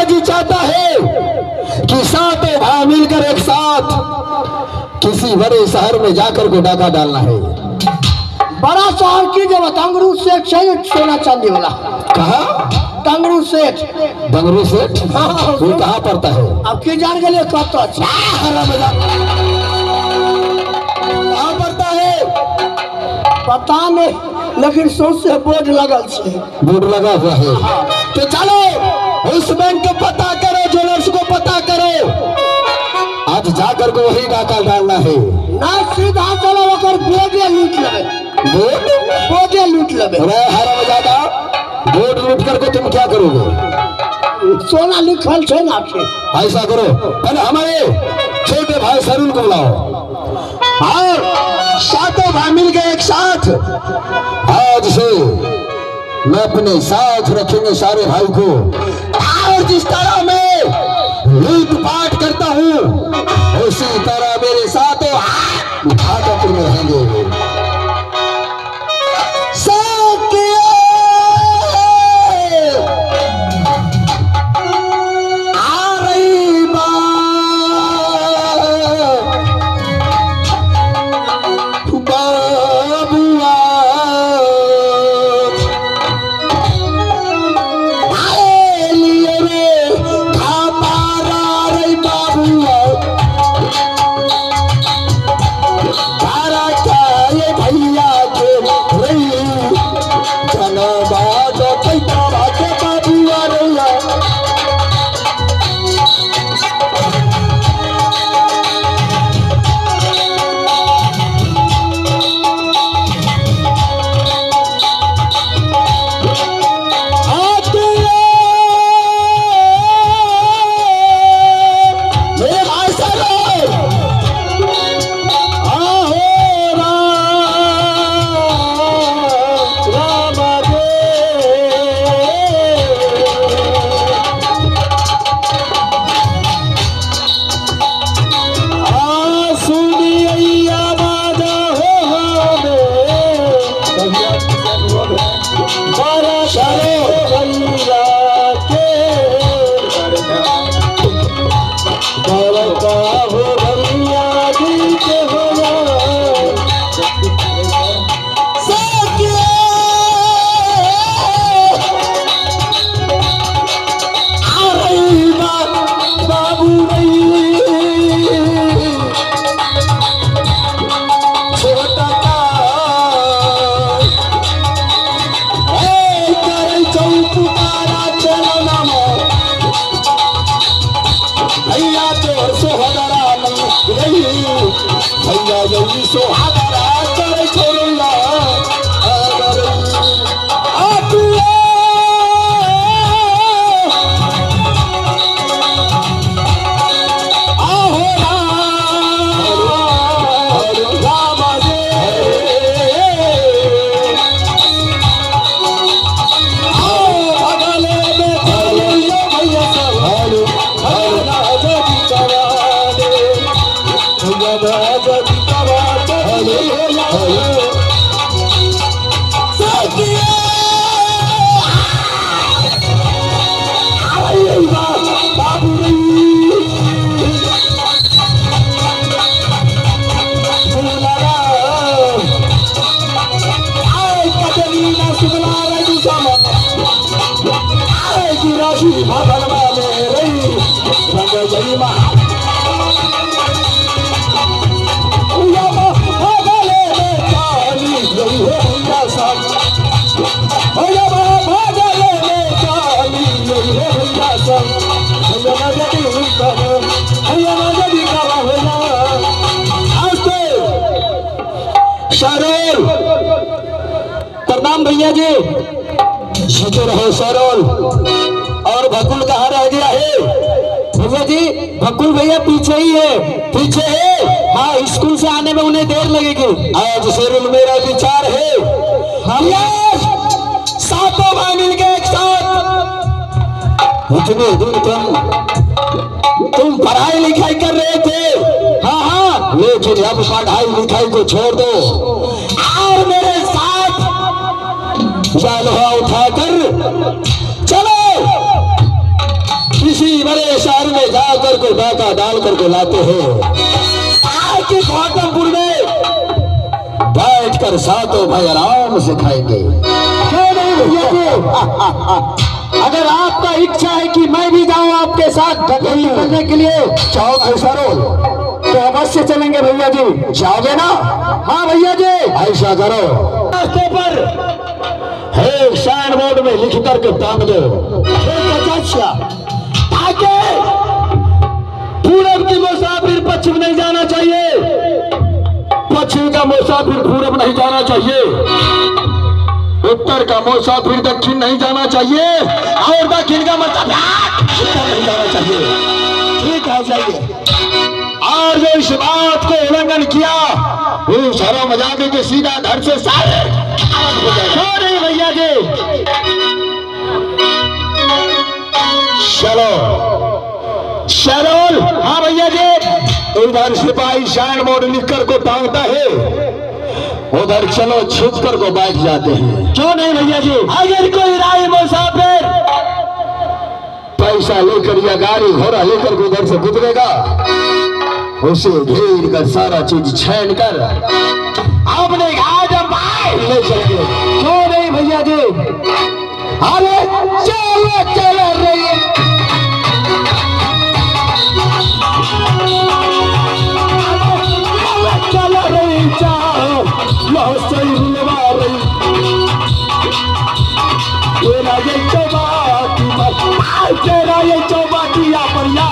जी चाहता है कि सातों भाई मिलकर एक साथ किसी बड़े शहर में जाकर को डाका डालना है। बड़ा शहर की जब टंगरू सेठ चाहिए सोना चांदी वाला। कहा? टंगरू सेठ। डंगरू सेठ? वो कहाँ पड़ता है? अब की जान के लिए कब तो कहाँ पड़ता है? पता नहीं, लेकिन सोच से बोर्ड लगल छे। बोर्ड लगा हुआ है तो चलो उस बैंक को पता करो, ज्वेलर्स को पता करो, आज जाकर को वही डाका डालना है। ना सीधा चलो ओकर बोर्डे लूट लेबे। बोर्डे लूट लेबे। अरे हरामजादा, बोर्ड लूट करके तुम क्या करोगे? सोना लिखल छे ना। ऐसा करो, पहले हमारे छोटे भाई सरुल को बुलाओ और सातों भाई मिल गए एक साथ। आज से मैं अपने साथ रखेंगे सारे भाई को, और जिस तरह मैं लूटपाट करता हूँ उसी तरह मेरे साथों हाथ में रहेंगे। प्रणाम भैया जी। जीते रहो सरोल। और भकुल कहाँ रह गया है? भैया जी भकुल भैया पीछे ही है। पीछे है? हाँ, स्कूल से आने में उन्हें देर लगेगी। आज सरुल मेरा विचार है हम सातों भाई मिल के एक साथ इतने दिन तुम पढ़ाई लिखाई कर रहे थे। हाँ हाँ, लेकिन अब पढ़ाई लिखाई को छोड़ दो और मेरे साथ लोहा उठाकर चलो किसी बड़े शहर में जाकर को डाका डाल करके लाते हैं। आज के गौतमपुर में बैठकर सातों भाई आराम से खाएंगे। क्यों नहीं भैया जी? अगर आपका इच्छा है कि मैं भी जाऊं आपके साथ गठबंधन करने के लिए, चाहो ऐसा तो अवश्य चलेंगे भैया जी। जाओगे ना? हाँ भैया जी। ऐसा करो, रास्ते पर है साइन बोर्ड में लिख करके टांग दो, ताकि पूरब की मुसाफिर पश्चिम नहीं जाना चाहिए, पश्चिम का मुसाफिर पूरब नहीं जाना चाहिए, उत्तर का मुसाफिर दक्षिण नहीं जाना चाहिए, और दक्षिण का मुसाफिर उत्तर नहीं जाना चाहिए। ठीक है, जाइए। और जो इस बात को उल्लंघन किया वो शर्म मजाके के सीधा घर से सारे नहीं भैया जी। चलो चलो। हाँ भैया जी। उधर सिपाही साइन बोर्ड लिख कर को टांगता है, उधर चलो छुप कर को बैठ जाते हैं। क्यों नहीं भैया जी? अगर कोई राय मुसाफिर पैसा लेकर या गाड़ी घोड़ा लेकर को उधर से गुजरेगा, उसे घेर कर सारा चीज छीन कर अपने घाट ले चलेंगे। क्यों नहीं भैया जी? अरे चलो चलो रही चलो रही सही बुलवा रही तेरा ये चौबाकी तेरा ये चौबाकिया परिया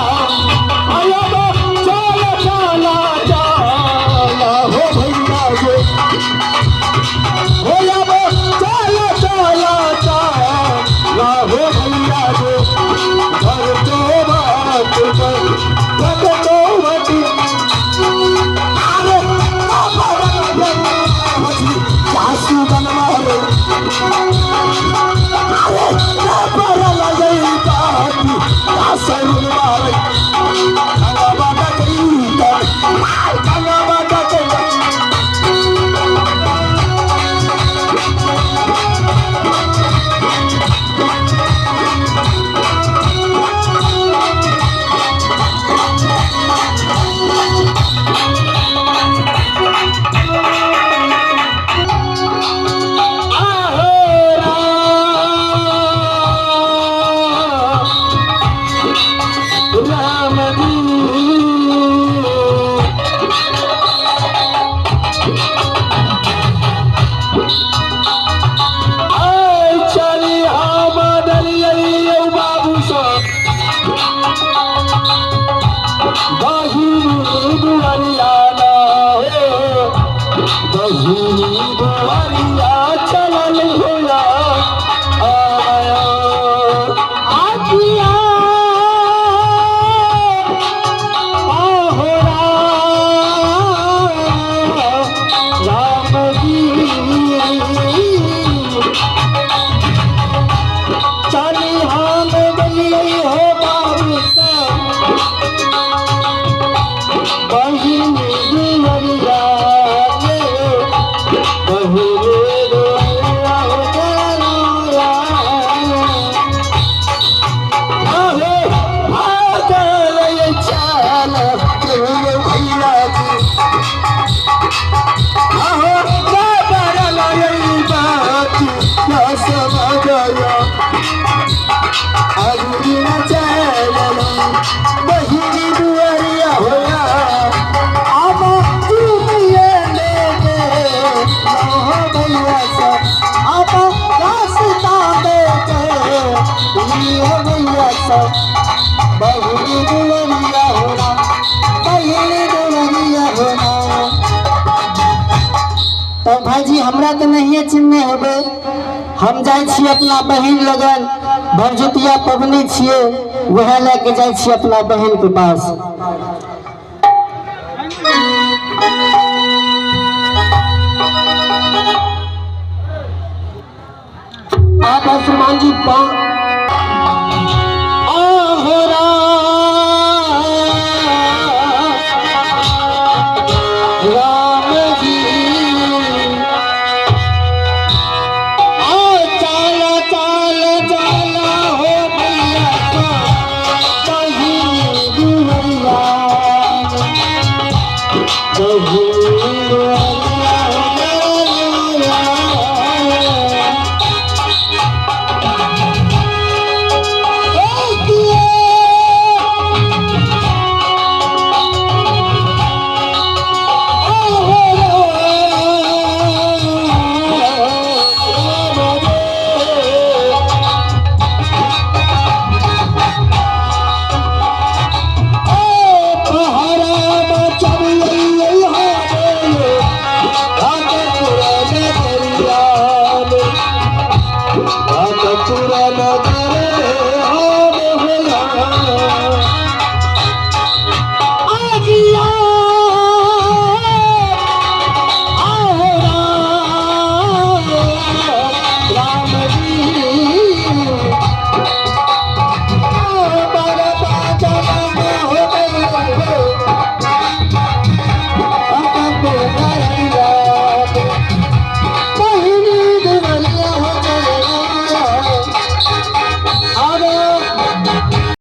तो भाई जी हमरा तो नहीं चिन्ह होबे, हम जाए छी अपना बहन लगन, भरजुतिया पबनी छिए, वह लेके जाए छी अपना बहन के पास। आप श्रीमान जी